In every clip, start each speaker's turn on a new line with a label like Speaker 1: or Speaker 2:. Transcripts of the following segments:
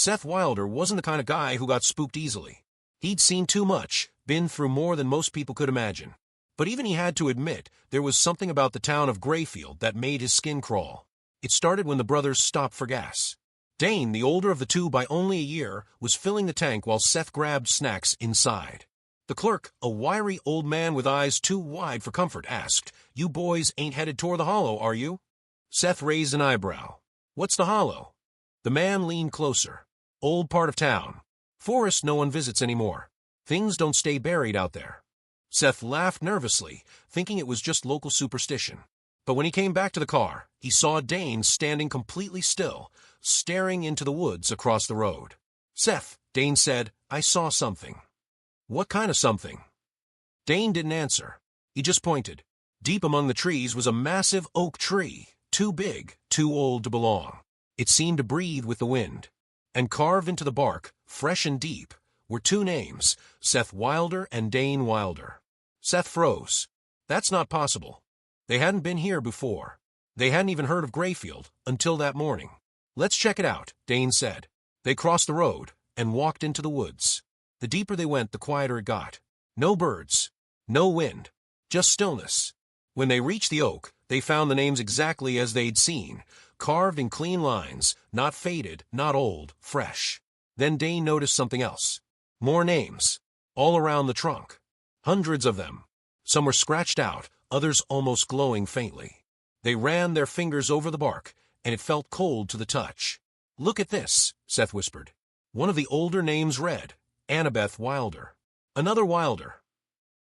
Speaker 1: Seth Wilder wasn't the kind of guy who got spooked easily. He'd seen too much, been through more than most people could imagine. But even he had to admit there was something about the town of Grayfield that made his skin crawl. It started when the brothers stopped for gas. Dane, the older of the two by only a year, was filling the tank while Seth grabbed snacks inside. The clerk, a wiry old man with eyes too wide for comfort, asked, "You boys ain't headed toward the Hollow, are you?" Seth raised an eyebrow. "What's the Hollow?" The man leaned closer. "Old part of town. Forest no one visits anymore. Things don't stay buried out there." Seth laughed nervously, thinking it was just local superstition. But when he came back to the car, he saw Dane standing completely still, staring into the woods across the road. "Seth," Dane said, "I saw something." "What kind of something?" Dane didn't answer. He just pointed. Deep among the trees was a massive oak tree, too big, too old to belong. It seemed to breathe with the wind. And carved into the bark, fresh and deep, were two names, Seth Wilder and Dane Wilder. Seth froze. That's not possible. They hadn't been here before. They hadn't even heard of Grayfield until that morning. "Let's check it out," Dane said. They crossed the road and walked into the woods. The deeper they went, the quieter it got. No birds, no wind, just stillness. When they reached the oak, they found the names exactly as they'd seen, carved in clean lines, not faded, not old, fresh. Then Dane noticed something else. More names, all around the trunk. Hundreds of them. Some were scratched out, others almost glowing faintly. They ran their fingers over the bark, and it felt cold to the touch. "Look at this," Seth whispered. One of the older names read, Annabeth Wilder. Another Wilder.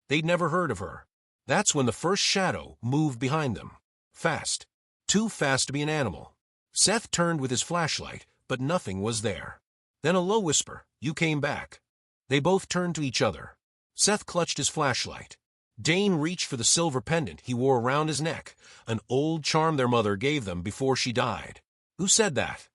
Speaker 1: They'd never heard of her. That's when the first shadow moved behind them. Fast. Too fast to be an animal. Seth turned with his flashlight, but nothing was there. Then a low whisper, "You came back." They both turned to each other. Seth clutched his flashlight. Dane reached for the silver pendant he wore around his neck, an old charm their mother gave them before she died. "Who said that?"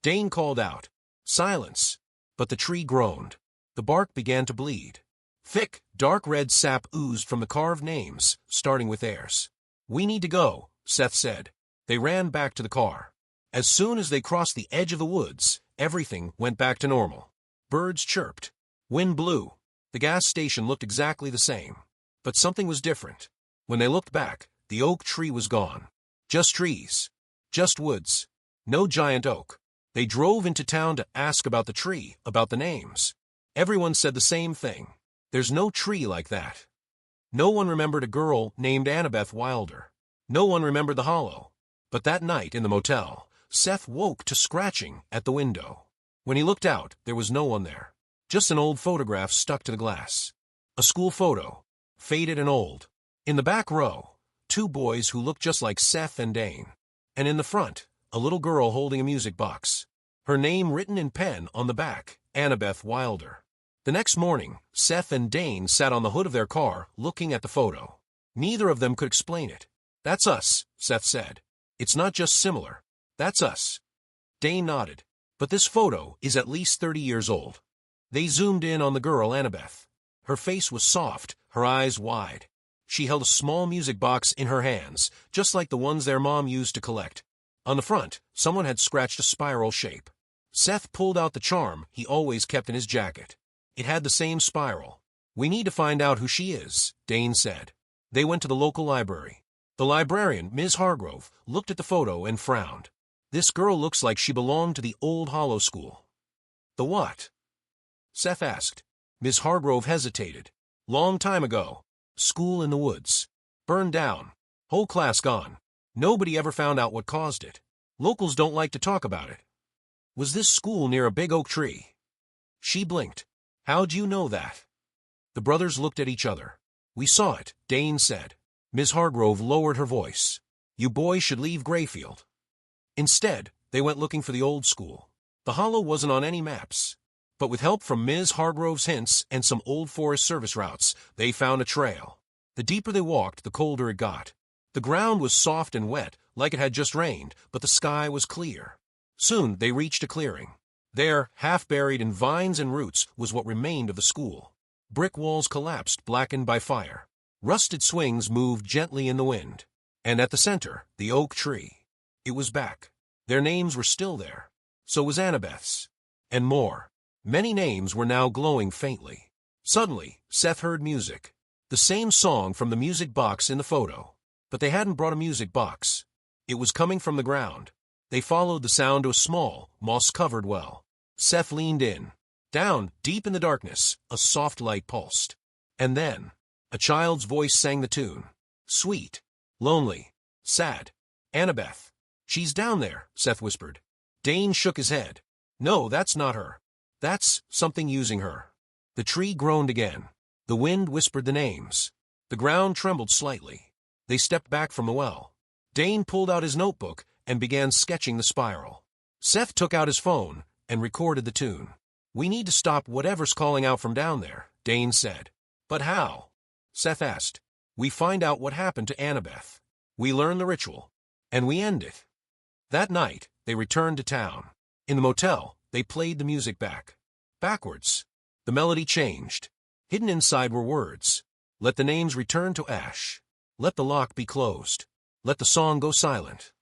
Speaker 1: Dane called out. Silence. But the tree groaned. The bark began to bleed. Thick, dark red sap oozed from the carved names, starting with theirs. "We need to go," Seth said. They ran back to the car. As soon as they crossed the edge of the woods, everything went back to normal. Birds chirped. Wind blew. The gas station looked exactly the same. But something was different. When they looked back, the oak tree was gone. Just trees. Just woods. No giant oak. They drove into town to ask about the tree, about the names. Everyone said the same thing. There's no tree like that. No one remembered a girl named Annabeth Wilder. No one remembered the Hollow. But that night in the motel, Seth woke to scratching at the window. When he looked out, there was no one there. Just an old photograph stuck to the glass. A school photo, faded and old. In the back row, two boys who looked just like Seth and Dane. And in the front, a little girl holding a music box. Her name written in pen on the back, Annabeth Wilder. The next morning, Seth and Dane sat on the hood of their car looking at the photo. Neither of them could explain it. "That's us," Seth said. "It's not just similar. That's us." Dane nodded. "But this photo is at least 30 years old." They zoomed in on the girl, Annabeth. Her face was soft, her eyes wide. She held a small music box in her hands, just like the ones their mom used to collect. On the front, someone had scratched a spiral shape. Seth pulled out the charm he always kept in his jacket. It had the same spiral. "We need to find out who she is," Dane said. They went to the local library. The librarian, Ms. Hargrove, looked at the photo and frowned. "This girl looks like she belonged to the old Hollow School." "The what?" Seth asked. Ms. Hargrove hesitated. "Long time ago. School in the woods. Burned down. Whole class gone. Nobody ever found out what caused it. Locals don't like to talk about it." "Was this school near a big oak tree?" She blinked. "How'd you know that?" The brothers looked at each other. "We saw it," Dane said. Ms. Hargrove lowered her voice. "You boys should leave Grayfield." Instead, they went looking for the old school. The Hollow wasn't on any maps. But with help from Ms. Hargrove's hints and some old Forest Service routes, they found a trail. The deeper they walked, the colder it got. The ground was soft and wet, like it had just rained, but the sky was clear. Soon they reached a clearing. There, half buried in vines and roots, was what remained of the school. Brick walls collapsed, blackened by fire. Rusted swings moved gently in the wind. And at the center, the oak tree. It was back. Their names were still there. So was Annabeth's. and more. Many names were now glowing faintly. Suddenly, Seth heard music. The same song from the music box in the photo. But they hadn't brought a music box. It was coming from the ground. They followed the sound to a small, moss-covered well. Seth leaned in. Down, deep in the darkness, a soft light pulsed. And then, a child's voice sang the tune. Sweet, lonely, sad. Annabeth. She's down there, Seth whispered. Dane shook his head. No, that's not her. That's something using her. The tree groaned again. The wind whispered the names. The ground trembled slightly. They stepped back from the well. Dane pulled out his notebook and began sketching the spiral. Seth took out his phone and recorded the tune. We need to stop whatever's calling out from down there, Dane said. But how? Seth asked. We find out what happened to Annabeth. We learn the ritual. And we end it. That night, they returned to town. In the motel, they played the music back. Backwards. The melody changed. Hidden inside were words. Let the names return to ash. Let the lock be closed. Let the song go silent.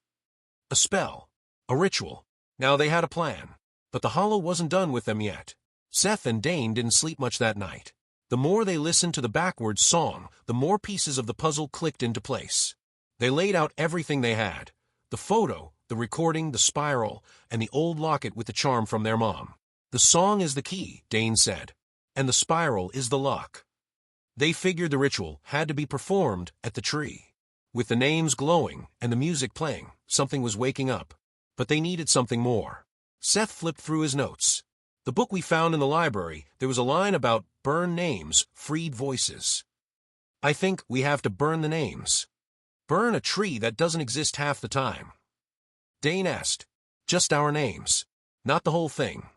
Speaker 1: A spell. A ritual. Now they had a plan. But the Hollow wasn't done with them yet. Seth and Dane didn't sleep much that night. The more they listened to the backwards song, the more pieces of the puzzle clicked into place. They laid out everything they had. The photo, the recording, the spiral, and the old locket with the charm from their mom. The song is the key, Dane said. And the spiral is the lock. They figured the ritual had to be performed at the tree. With the names glowing and the music playing, something was waking up. But they needed something more. Seth flipped through his notes. The book we found in the library, there was a line about burn names, freed voices. I think we have to burn the names. Burn a tree that doesn't exist half the time. Dane asked. Just our names. Not the whole thing.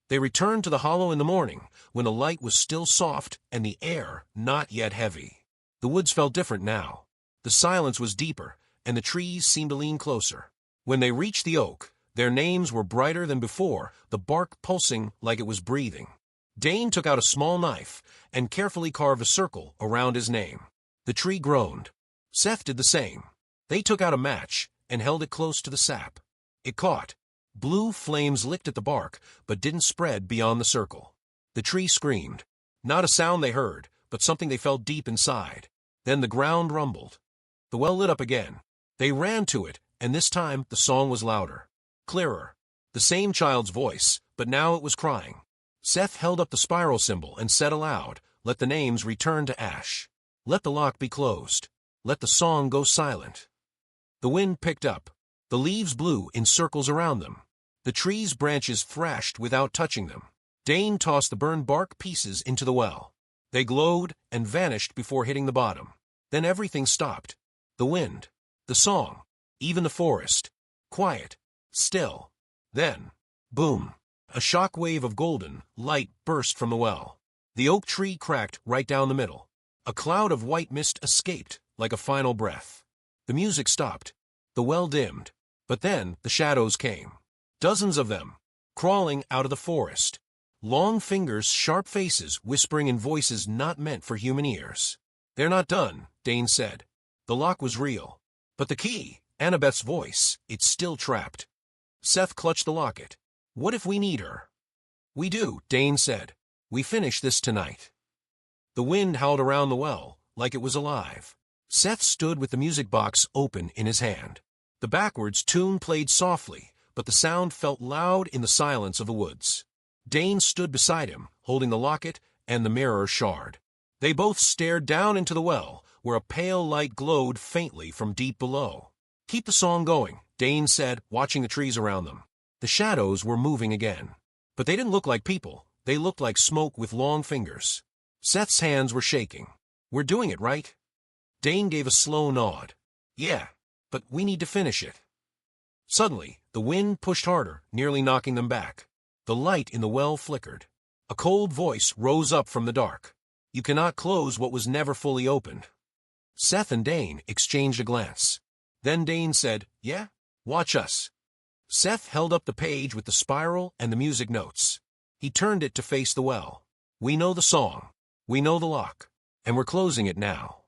Speaker 1: They returned to the Hollow in the morning, when the light was still soft and the air not yet heavy. The woods felt different now. The silence was deeper, and the trees seemed to lean closer. When they reached the oak, their names were brighter than before, the bark pulsing like it was breathing. Dane took out a small knife and carefully carved a circle around his name. The tree groaned. Seth did the same. They took out a match and held it close to the sap. It caught. Blue flames licked at the bark, but didn't spread beyond the circle. The tree screamed. Not a sound they heard, but something they felt deep inside. Then the ground rumbled. The well lit up again. They ran to it, and this time the song was louder. Clearer. The same child's voice, but now it was crying. Seth held up the spiral symbol and said aloud, let the names return to ash. Let the lock be closed. Let the song go silent. The wind picked up. The leaves blew in circles around them. The tree's branches thrashed without touching them. Dane tossed the burned bark pieces into the well. They glowed and vanished before hitting the bottom. Then everything stopped. The wind, the song, even the forest. Quiet, still. Then, boom, a shock wave of golden light burst from the well. The oak tree cracked right down the middle. A cloud of white mist escaped like a final breath. The music stopped. The well dimmed. But then the shadows came. Dozens of them, crawling out of the forest. Long fingers, sharp faces, whispering in voices not meant for human ears. They're not done, Dane said. The lock was real. But the key, Annabeth's voice, it's still trapped. Seth clutched the locket. What if we need her? We do, Dane said. We finish this tonight. The wind howled around the well, like it was alive. Seth stood with the music box open in his hand. The backwards tune played softly, but the sound felt loud in the silence of the woods. Dane stood beside him, holding the locket and the mirror shard. They both stared down into the well, where a pale light glowed faintly from deep below. Keep the song going, Dane said, watching the trees around them. The shadows were moving again. But they didn't look like people. They looked like smoke with long fingers. Seth's hands were shaking. We're doing it, right? Dane gave a slow nod. Yeah, but we need to finish it. Suddenly, the wind pushed harder, nearly knocking them back. The light in the well flickered. A cold voice rose up from the dark. You cannot close what was never fully opened. Seth and Dane exchanged a glance. Then Dane said, Yeah? Watch us. Seth held up the page with the spiral and the music notes. He turned it to face the well. We know the song. We know the lock. And we're closing it now.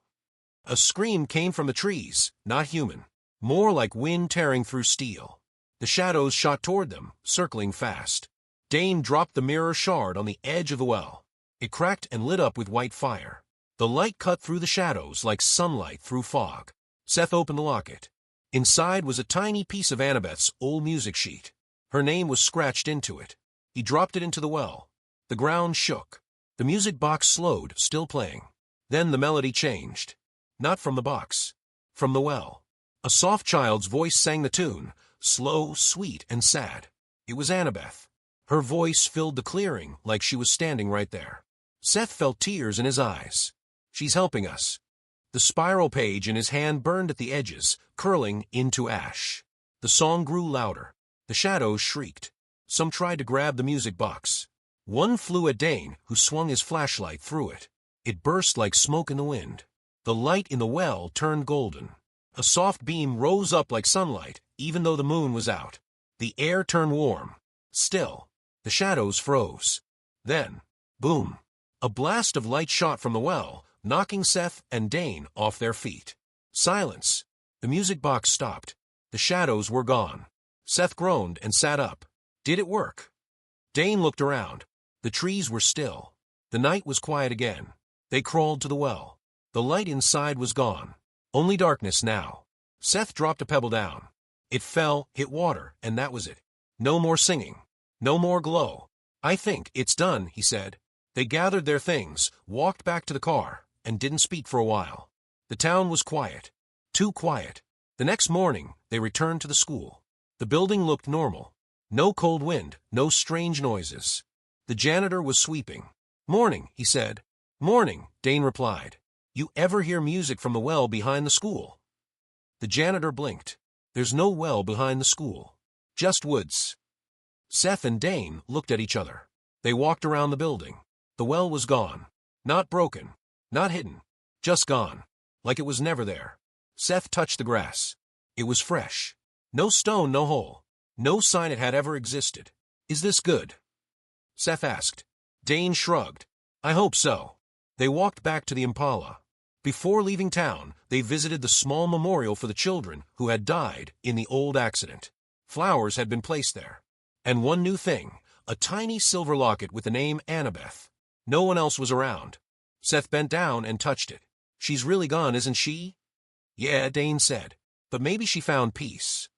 Speaker 1: A scream came from the trees, not human. More like wind tearing through steel. The shadows shot toward them, circling fast. Dane dropped the mirror shard on the edge of the well. It cracked and lit up with white fire. The light cut through the shadows like sunlight through fog. Seth opened the locket. Inside was a tiny piece of Annabeth's old music sheet. Her name was scratched into it. He dropped it into the well. The ground shook. The music box slowed, still playing. Then the melody changed. Not from the box. From the well. A soft child's voice sang the tune, slow, sweet, and sad. It was Annabeth. Her voice filled the clearing like she was standing right there. Seth felt tears in his eyes. She's helping us. The spiral page in his hand burned at the edges, curling into ash. The song grew louder. The shadows shrieked. Some tried to grab the music box. One flew at Dane, who swung his flashlight through it. It burst like smoke in the wind. The light in the well turned golden. A soft beam rose up like sunlight, even though the moon was out. The air turned warm. Still, the shadows froze. Then, boom! A blast of light shot from the well, knocking Seth and Dane off their feet. Silence. The music box stopped. The shadows were gone. Seth groaned and sat up. Did it work? Dane looked around. The trees were still. The night was quiet again. They crawled to the well. The light inside was gone. Only darkness now. Seth dropped a pebble down. It fell, hit water, and that was it. No more singing. No more glow. I think it's done, he said. They gathered their things, walked back to the car, and didn't speak for a while. The town was quiet. Too quiet. The next morning, they returned to the school. The building looked normal. No cold wind, no strange noises. The janitor was sweeping. "Morning," he said. "Morning," Dane replied. "You ever hear music from the well behind the school?" The janitor blinked. "There's no well behind the school. Just woods." Seth and Dane looked at each other. They walked around the building. The well was gone. Not broken. Not hidden. Just gone. Like it was never there. Seth touched the grass. It was fresh. No stone, no hole. No sign it had ever existed. "Is this good?" Seth asked. Dane shrugged. "I hope so." They walked back to the Impala. Before leaving town, they visited the small memorial for the children who had died in the old accident. Flowers had been placed there. And one new thing, a tiny silver locket with the name Annabeth. No one else was around. Seth bent down and touched it. "She's really gone, isn't she?" "Yeah," Dane said. "But maybe she found peace."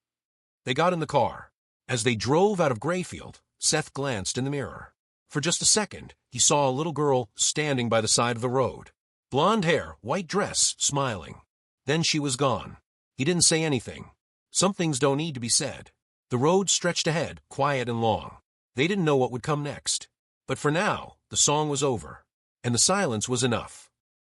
Speaker 1: They got in the car. As they drove out of Grayfield, Seth glanced in the mirror. For just a second, he saw a little girl standing by the side of the road. Blonde hair, white dress, smiling. Then she was gone. He didn't say anything. Some things don't need to be said. The road stretched ahead, quiet and long. They didn't know what would come next. But for now, the song was over. And the silence was enough.